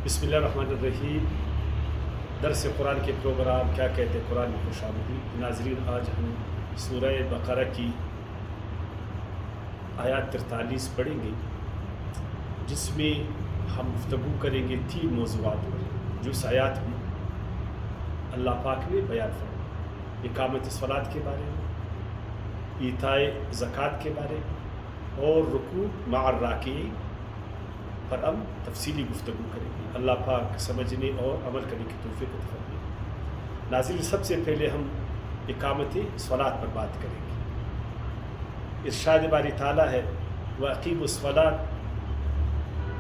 بسم اللہ الرحمن الرحیم۔ درس قرآن کے پروگرام کیا کہتے ہیں قرآن میں خوش آمدید ناظرین۔ آج ہم سورہ بقرہ کی آیات 43 پڑھیں گے، جس میں ہم گفتگو کریں گے 3 موضوعات پر جو اس آیات میں اللہ پاک نے بیان فرمایا: اقامت صلاۃ کے بارے میں، ایتائے زکوٰۃ کے بارے میں، اور رکوع مع الراکعین پر ہم تفصیلی گفتگو کریں گے۔ اللہ پاک سمجھنے اور عمل کرنے کی توفیق عطا فرمائے۔ ناظرین، سب سے پہلے ہم اقامت صلاۃ پر بات کریں گے۔ ارشاد باری تعالیٰ ہے: وَأَقِیمُوا الصَّلَاةَ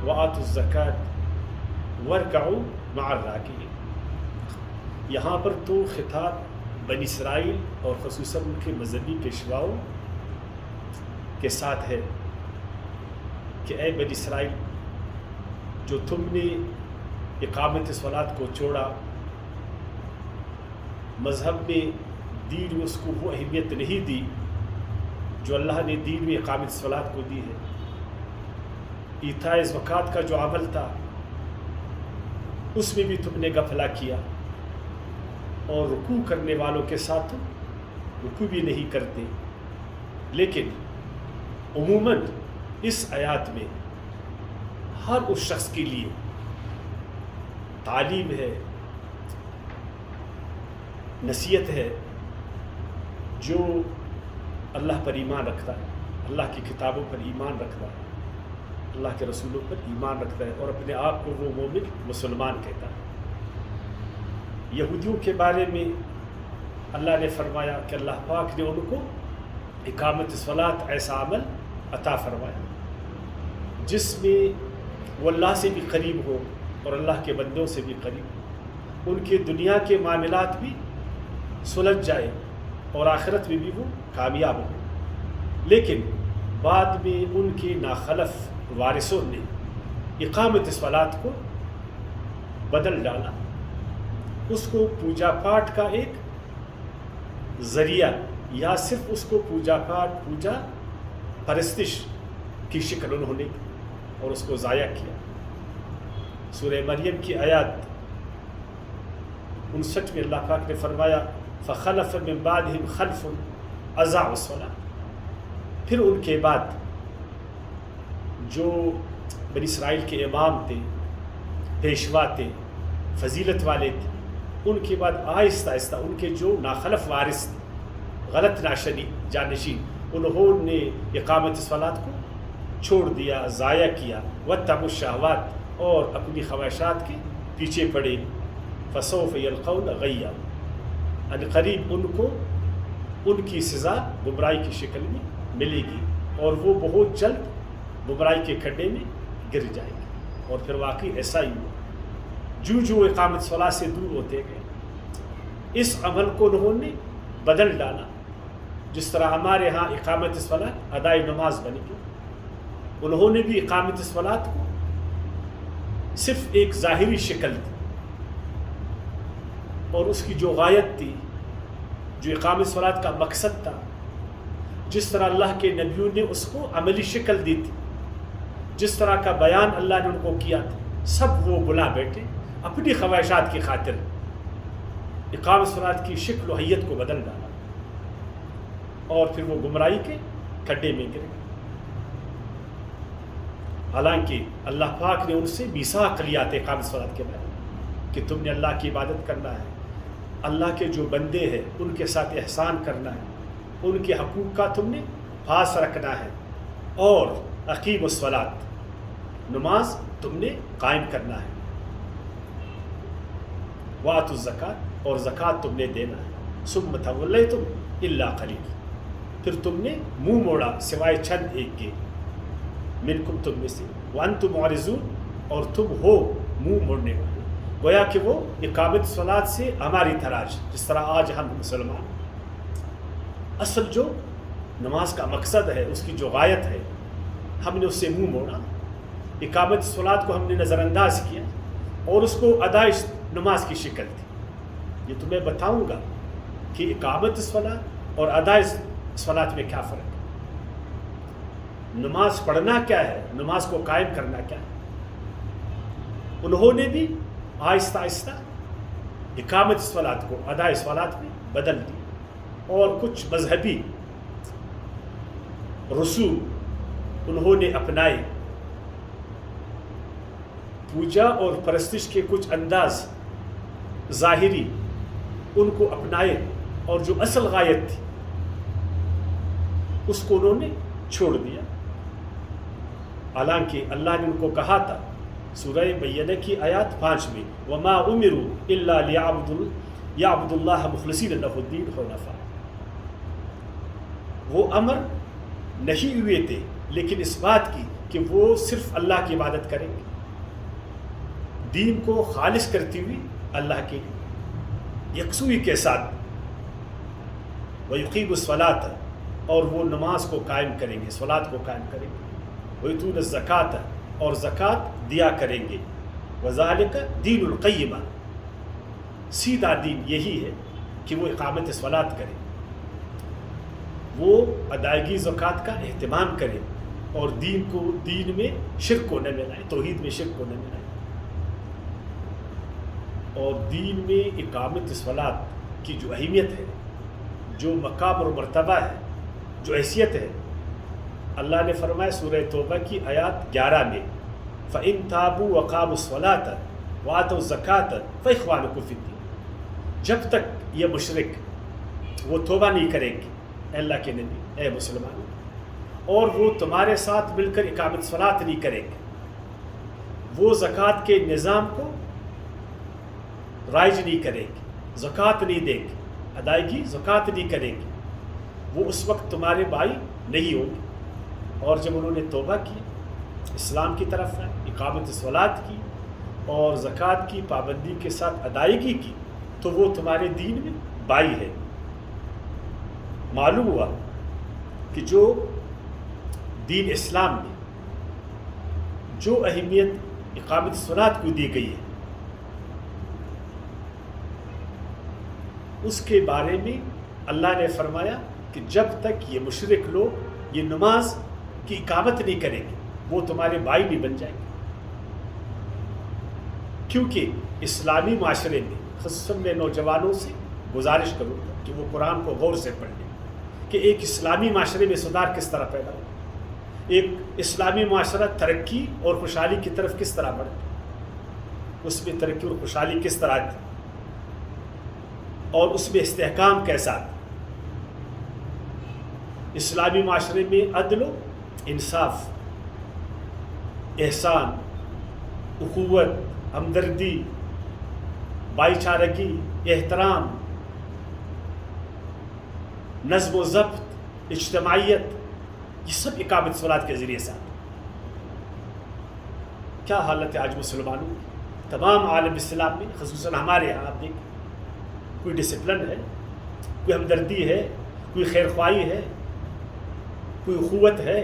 وَآتُوا الزَّکَاةَ وَارْکَعُوا مَعَ الرَّاکعِینَ۔ یہاں پر تو خطاب بنی اسرائیل اور خصوصاً ان کے مذہبی پیشواؤں کے ساتھ ہے کہ اے بنی اسرائیل، جو تم نے اقامت صلاۃ کو چھوڑا، مذہب میں دین میں اس کو وہ اہمیت نہیں دی جو اللہ نے دین میں اقامت صلاۃ کو دی ہے۔ ایتائے زکوٰۃ کا جو عمل تھا اس میں بھی تم نے غفلہ کیا، اور رکوع کرنے والوں کے ساتھ تم رکوع بھی نہیں کرتے۔ لیکن عموماً اس آیات میں ہر اس شخص کے لیے تعلیم ہے، نصیحت ہے، جو اللہ پر ایمان رکھتا ہے، اللہ کی کتابوں پر ایمان رکھتا ہے، اللہ کے رسولوں پر ایمان رکھتا ہے، اور اپنے آپ کو وہ مومن مسلمان کہتا ہے۔ یہودیوں کے بارے میں اللہ نے فرمایا کہ اللہ پاک نے ان کو اقامت صلاۃ ایسا عمل عطا فرمایا جس میں وہ اللہ سے بھی قریب ہو اور اللہ کے بندوں سے بھی قریب ہو، ان کے دنیا کے معاملات بھی سلجھ جائے اور آخرت میں بھی وہ کامیاب ہو۔ لیکن بعد میں ان کے ناخلف وارثوں نے اقامت صلاۃ کو بدل ڈالا، اس کو پوجا پاٹ کا ایک ذریعہ یا صرف اس کو پوجا پرستش کی شکل انہوں نے اور اس کو ضائع کیا۔ سورہ مریم کی آیات 59 میں اللہ پاک نے فرمایا: فخلف من بعدہم خلف اضاعوا الصلاۃ۔ پھر ان کے بعد جو بنی اسرائیل کے امام تھے، پیشوا تھے، فضیلت والے تھے، ان کے بعد آہستہ آہستہ ان کے جو ناخلف وارث تھے، غلط جانشین، انہوں نے اقامت صلاۃ کو چھوڑ دیا، ضائع کیا۔ واتبعوا الشہوات، اور اپنی خواہشات کے پیچھے پڑے۔ فسوف یلقون غیا، ان قریب ان کو ان کی سزا گمراہی کی شکل میں ملے گی، اور وہ بہت جلد گمراہی کے کھڈے میں گر جائے گی۔ اور پھر واقعی ایسا ہی ہوا، جو اقامت صلاۃ سے دور ہوتے گئے، اس عمل کو انہوں نے بدل ڈالا۔ جس طرح ہمارے ہاں اقامت صلاۃ ادائی نماز بن گئی، انہوں نے بھی اقامت صلاۃ کو صرف ایک ظاہری شکل دی، اور اس کی جو غایت تھی، جو اقامت صلاۃ کا مقصد تھا، جس طرح اللہ کے نبیوں نے اس کو عملی شکل دی تھی، جس طرح کا بیان اللہ نے ان کو کیا تھا، سب وہ بلا بیٹھے اپنی خواہشات کی خاطر اقامت صلاۃ کی شکل و حیت کو بدل ڈالا، اور پھر وہ گمراہی کے کھڈے میں گرے۔ حالانکہ اللہ پاک نے ان سے میثاق لیا تھا اقامت صلاۃ کے بارے میں کہ تم نے اللہ کی عبادت کرنا ہے، اللہ کے جو بندے ہیں ان کے ساتھ احسان کرنا ہے، ان کے حقوق کا تم نے پاس رکھنا ہے، اور اقیم الصلاۃ، نماز تم نے قائم کرنا ہے، وآتوا الزکاۃ، اور زکوٰۃ تم نے دینا ہے، ثم تولیتم الا قلیل، پھر تم نے منہ موڑا سوائے چند ایک کے، منکم تم میں سے، وانتم معرضون، اور تم ہو منہ موڑنے والے۔ گویا کہ وہ اقامت صلاۃ سے ہماری طرح، جس طرح آج ہم مسلمان، اصل جو نماز کا مقصد ہے، اس کی جو غایت ہے، ہم نے اس سے منہ موڑا، اقامت صلاۃ کو ہم نے نظر انداز کیا، اور اس کو ادائی نماز کی شکل تھی۔ یہ تمہیں بتاؤں گا کہ اقامت صلاۃ اور ادائی صلاۃ میں کیا فرق ہے، نماز پڑھنا کیا ہے، نماز کو قائم کرنا کیا ہے۔ انہوں نے بھی آہستہ آہستہ اقامت صلات کو اداء صلات میں بدل دی اور کچھ مذہبی رسوم انہوں نے اپنائے، پوجا اور پرستش کے کچھ انداز ظاہری ان کو اپنائے، اور جو اصل غایت تھی اس کو انہوں نے چھوڑ دیا، حالانکہ اللہ نے ان کو کہا تھا سورہ بینہ کی آیات 5 میں وَمَا أُمِرُوا إِلَّا لِيَعْبُدُوا اللَّهَ مُخْلِصِينَ لَهُ الدِّينَ حُنَفَاءَ، وہ امر نہیں ہوئے تھے لیکن اس بات کی کہ وہ صرف اللہ کی عبادت کریں گے، دین کو خالص کرتی ہوئی اللہ کے لیے یکسوئی کے ساتھ، وَيُقِيمُوا الصَّلَاةَ، اور وہ نماز کو قائم کریں گے، صلات کو قائم کریں گے، وَيُؤْتُونَ الزَّكَاةَ، اور زکوٰۃ دیا کریں گے، وَذَلِكَ دِينُ الْقَيِّمَةِ، سیدھا دین یہی ہے کہ وہ اقامت صلات کریں، وہ ادائیگی زکوٰۃ کا اہتمام کریں اور دین میں شرک کو نہ ملائیں، توحید میں شرک کو نہ ملائیں، اور دین میں اقامت صلات کی جو اہمیت ہے، جو مقام اور مرتبہ ہے، جو حیثیت ہے، اللہ نے فرمایا سورہ توبہ کی آیات 11 میں فَإِن تَابُوا وَأَقَامُوا الصَّلَاةَ وَآتَوُا الزَّكَاةَ فَإِخْوَانُكُمْ فِي الدِّينِ، جب تک یہ مشرک وہ توبہ نہیں کریں گے اے اللہ کے نبی، اے مسلمانوں، اور وہ تمہارے ساتھ مل کر اقامت صلات نہیں کریں گے، وہ زکوٰۃ کے نظام کو رائج نہیں کریں گے، زکوٰۃ نہیں دیں گے، ادائیگی زکوٰۃ نہیں کریں گے، وہ اس وقت تمہارے بھائی نہیں ہوں گے، اور جب انہوں نے توبہ کی، اسلام کی طرف آئے، اقامت صلات کی اور زکوٰۃ کی پابندی کے ساتھ ادائیگی کی، تو وہ تمہارے دین میں بھائی ہے۔ معلوم ہوا کہ جو دین اسلام میں جو اہمیت اقامت صلات کو دی گئی ہے، اس کے بارے میں اللہ نے فرمایا کہ جب تک یہ مشرک لوگ یہ نماز کی اقامت نہیں کریں گے وہ تمہارے بھائی نہیں بن جائیں گے، کیونکہ اسلامی معاشرے میں خصوصاً میں نوجوانوں سے گزارش کروں گا کہ وہ قرآن کو غور سے پڑھ لیں کہ ایک اسلامی معاشرے میں صدار کس طرح پیدا ہو، ایک اسلامی معاشرہ ترقی اور خوشحالی کی طرف کس طرح بڑھے، اس میں ترقی اور خوشحالی کس طرح تھی اور اس میں استحکام کیسا تھا۔ اسلامی معاشرے میں عدل و انصاف، احسان، اخوت، ہمدردی، بھائی چارگی، احترام، نظم و ضبط، اجتماعیت، یہ سب اقامت صلات کے ذریعے سے آتا۔ کیا حالت ہے آج مسلمانوں کی؟ تمام عالم اسلام میں خصوصاً ہمارے یہاں آپ دیکھیں، کوئی ڈسپلن ہے، کوئی ہمدردی ہے، کوئی خیر خواہی ہے، کوئی اخوت ہے،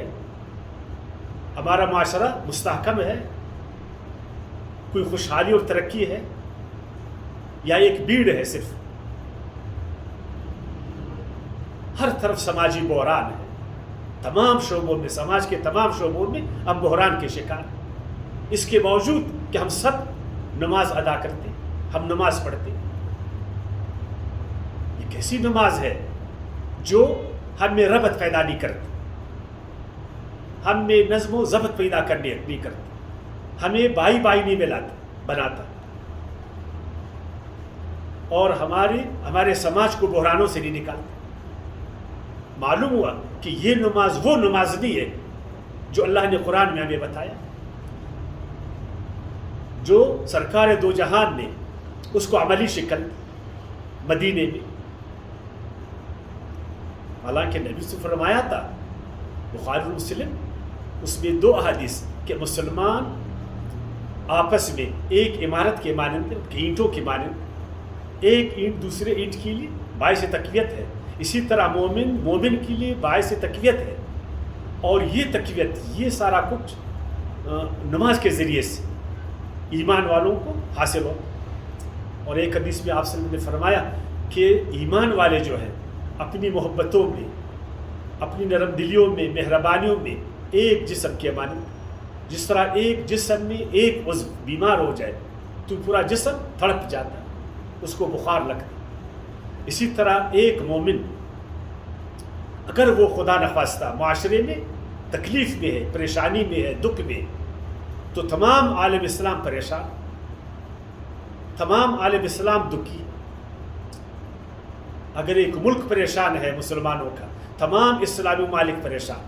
ہمارا معاشرہ مستحکم ہے، کوئی خوشحالی اور ترقی ہے، یا ایک بھیڑ ہے صرف؟ ہر طرف سماجی بحران ہے، تمام شعبوں میں، سماج کے تمام شعبوں میں ہم بحران کے شکار ہیں، اس کے باوجود کہ ہم سب نماز ادا کرتے ہیں، ہم نماز پڑھتے ہیں۔ یہ کیسی نماز ہے جو ہم میں ربط پیدا نہیں کرتی، ہم میں نظم و ضبط پیدا کرنے نہیں کرتی، ہمیں بھائی بھائی نہیں بناتا، اور ہمارے سماج کو بحرانوں سے نہیں نکالتا۔ معلوم ہوا کہ یہ نماز وہ نماز نہیں ہے جو اللہ نے قرآن میں ہمیں بتایا، جو سرکار دو جہان نے اس کو عملی شکل مدینے میں، حالانکہ نبی سے فرمایا تھا بخاری مسلم، اس میں 2 احادیث کہ مسلمان آپس میں ایک عمارت کے مانند، اینٹوں کے مانند، ایک اینٹ دوسرے اینٹ کے لیے باعث تقویت ہے، اسی طرح مومن کے لیے باعث تقویت ہے، اور یہ تقویت، یہ سارا کچھ نماز کے ذریعے سے ایمان والوں کو حاصل ہو۔ اور ایک حدیث میں آپ صلی اللہ علیہ وسلم نے فرمایا کہ ایمان والے جو ہیں اپنی محبتوں میں، اپنی نرم دلیوں میں، مہربانیوں میں ایک جسم کے مانند، جس طرح ایک جسم میں ایک عضو بیمار ہو جائے تو پورا جسم تڑپ جاتا ہے، اس کو بخار لگتا ہے، اسی طرح ایک مومن اگر وہ خدا نخواستہ معاشرے میں تکلیف میں ہے، پریشانی میں ہے، دکھ میں، تو تمام عالم اسلام پریشان، تمام عالم اسلام دکھی۔ اگر ایک ملک پریشان ہے مسلمانوں کا، تمام اسلامی ممالک پریشان۔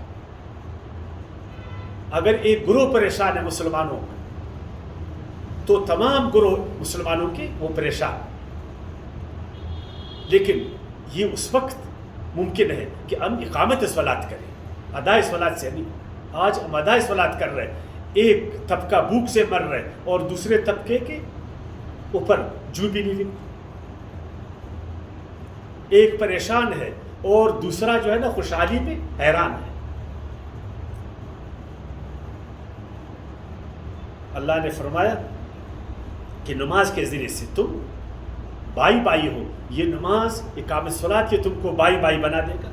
اگر ایک گروہ پریشان ہے مسلمانوں کا تو تمام گروہ مسلمانوں کے وہ پریشان۔ لیکن یہ اس وقت ممکن ہے کہ ہم اقامت صلاۃ کریں، اداء صلاۃ سے نہیں۔ آج ہم اداء صلاۃ کر رہے ہیں، ایک طبقہ بھوک سے مر رہے اور دوسرے طبقے کے اوپر جو بھی نہیں لکھتے، ایک پریشان ہے اور دوسرا جو ہے نا خوشحالی میں حیران ہے۔ اللہ نے فرمایا کہ نماز کے ذریعے سے تم بائی بائی ہو، یہ نماز اقامت صلاۃ یہ تم کو بائی بائی بنا دے گا۔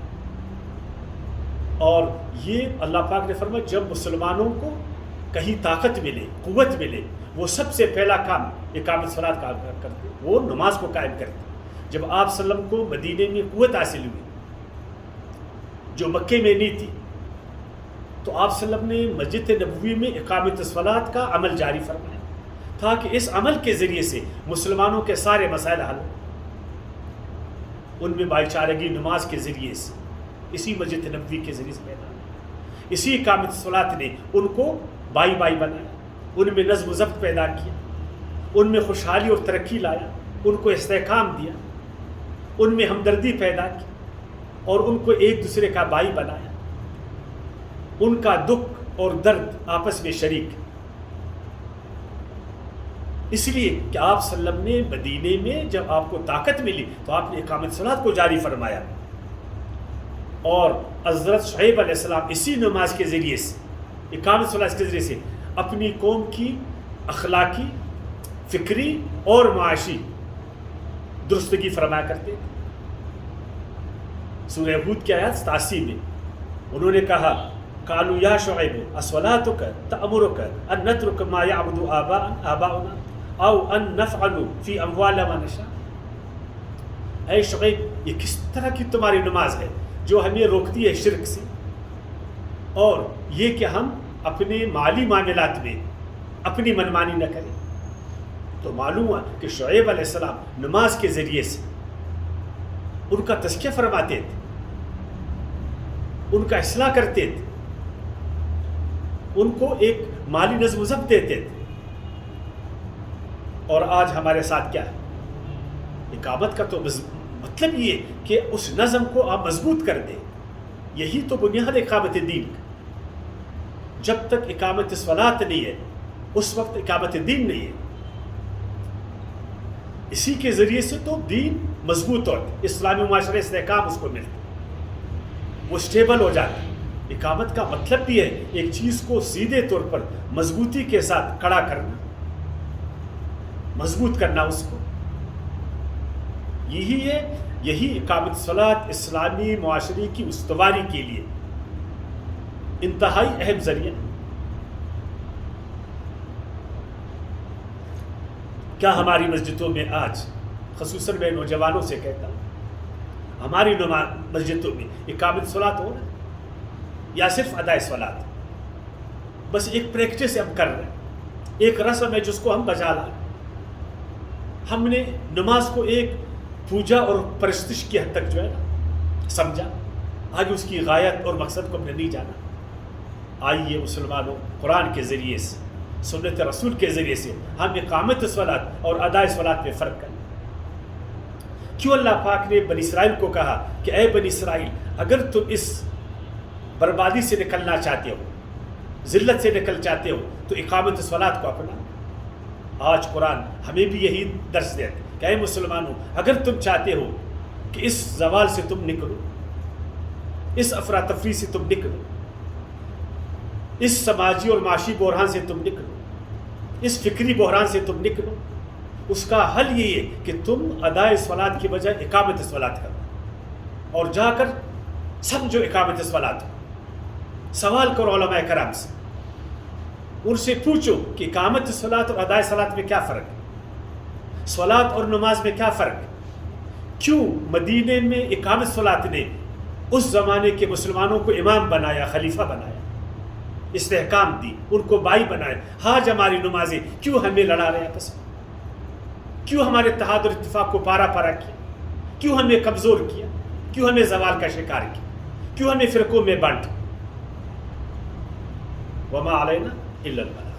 اور یہ اللہ پاک نے فرمایا جب مسلمانوں کو کہیں طاقت ملے، قوت ملے، وہ سب سے پہلا کام اقامت صلاۃ کا کرتے، وہ نماز کو قائم کرتے۔ جب آپ صلی اللہ علیہ وسلم کو مدینے میں قوت حاصل ہوئی جو مکے میں نہیں تھی، تو آپ صلی اللہ علیہ وسلم نے مسجد نبوی میں اقامت صلاۃ کا عمل جاری فرمایا تاکہ اس عمل کے ذریعے سے مسلمانوں کے سارے مسائل حل ہوں۔ ان میں بھائی چارگی نماز کے ذریعے سے، اسی مسجد نبوی کے ذریعے سے پیدا ہوئی، اسی اقامت صلاۃ نے ان کو بائی بائی بنایا، ان میں نظم و ضبط پیدا کیا، ان میں خوشحالی اور ترقی لایا، ان کو استحکام دیا، ان میں ہمدردی پیدا کی اور ان کو ایک دوسرے کا بھائی بنایا، ان کا دکھ اور درد آپس میں شریک۔ اس لیے کہ آپ صلی اللہ علیہ وسلم نے مدینے میں جب آپ کو طاقت ملی تو آپ نے اقامت صلاۃ کو جاری فرمایا، اور حضرت شعیب علیہ السلام اسی نماز کے ذریعے سے، اقامت صلاۃ کے ذریعے سے اپنی قوم کی اخلاقی، فکری اور معاشی درستگی فرمایا کرتے تھے۔ سورہ ہود کی آیات 87 میں انہوں نے کہا قالوا یا شعیب اصلاتک تأمرک ان نترک ما یعبد آباؤنا او ان نفعل فی اموالنا ما نشاء۔ اے شعیب، یہ کس طرح کی تمہاری نماز ہے جو ہمیں روکتی ہے شرک سے، اور یہ کہ ہم اپنے مالی معاملات میں اپنی منمانی نہ کریں۔ تو معلوم ہوا کہ شعیب علیہ السلام نماز کے ذریعے سے ان کا تزکیہ فرماتے تھے، ان کا اصلاح کرتے تھے، ان کو ایک مالی نظم و ضبط دیتے تھے۔ اور آج ہمارے ساتھ کیا ہے؟ اقامت کا تو مطلب یہ کہ اس نظم کو آپ مضبوط کر دیں، یہی تو بنیاد اقامت دین کا۔ جب تک اقامت صلاۃ نہیں ہے اس وقت اقامت دین نہیں ہے۔ اسی کے ذریعے سے تو دین مضبوط ہوتا ہے، اسلامی معاشرے استحکام اس کو ملتا ہے، وہ اسٹیبل ہو جاتا ہے۔ اقامت کا مطلب بھی ہے ایک چیز کو سیدھے طور پر مضبوطی کے ساتھ کھڑا کرنا، مضبوط کرنا اس کو، یہی ہے، یہی اقامت صلاۃ اسلامی معاشرے کی استواری کے لیے انتہائی اہم ذریعہ۔ کیا ہماری مسجدوں میں آج، خصوصاً میں نوجوانوں سے کہتا ہوں، ہماری مسجدوں میں اقامت صلاۃ ہو رہا ہے یا صرف اداء صلاۃ؟ بس ایک پریکٹس ہم کر رہے ہیں، ایک رسم ہے جس کو ہم بجا لا رہے ہیں۔ ہم نے نماز کو ایک پوجا اور پرستش کی حد تک جو ہے نا سمجھا، آگے اس کی غایت اور مقصد کو ہم نے نہیں جانا۔ آئیے مسلمانوں، قرآن کے ذریعے سے، سنت رسول کے ذریعے سے ہم اقامت صلاۃ اور اداء صلاۃ میں فرق کریں۔ کیوں اللہ پاک نے بنی اسرائیل کو کہا کہ اے بنی اسرائیل، اگر تم اس بربادی سے نکلنا چاہتے ہو، ذلت سے نکل چاہتے ہو، تو اقامت صلاۃ کو اپنا۔ آج قرآن ہمیں بھی یہی درس دیتا ہے کہ اے مسلمانوں، اگر تم چاہتے ہو کہ اس زوال سے تم نکلو، اس افراتفری سے تم نکلو، اس سماجی اور معاشی بحران سے تم نکلو، اس فکری بحران سے تم نکلو، اس کا حل یہ ہے کہ تم اداء صلاۃ کی بجائے اقامت صلاۃ کرو، اور جا کر سمجھو اقامت صلاۃ، سوال کرو علماء کرام سے، ان سے پوچھو کہ اقامت صلاۃ اور ادائے صلاۃ میں کیا فرق ہے، صلاۃ اور نماز میں کیا فرق ہے، کیوں مدینے میں اقامت صلاۃ نے اس زمانے کے مسلمانوں کو امام بنایا، خلیفہ بنایا، استحکام دی، ان کو بائی بنائے، حاج ہماری نمازیں کیوں ہمیں لڑا رہے آپس میں، کیوں ہمارے اتحاد اور اتفاق کو پارا پارا کیا، کیوں ہمیں کمزور کیا، کیوں ہمیں زوال کا شکار کیا، کیوں ہمیں فرقوں میں بانٹا؟ وما علینا الا البلاغ۔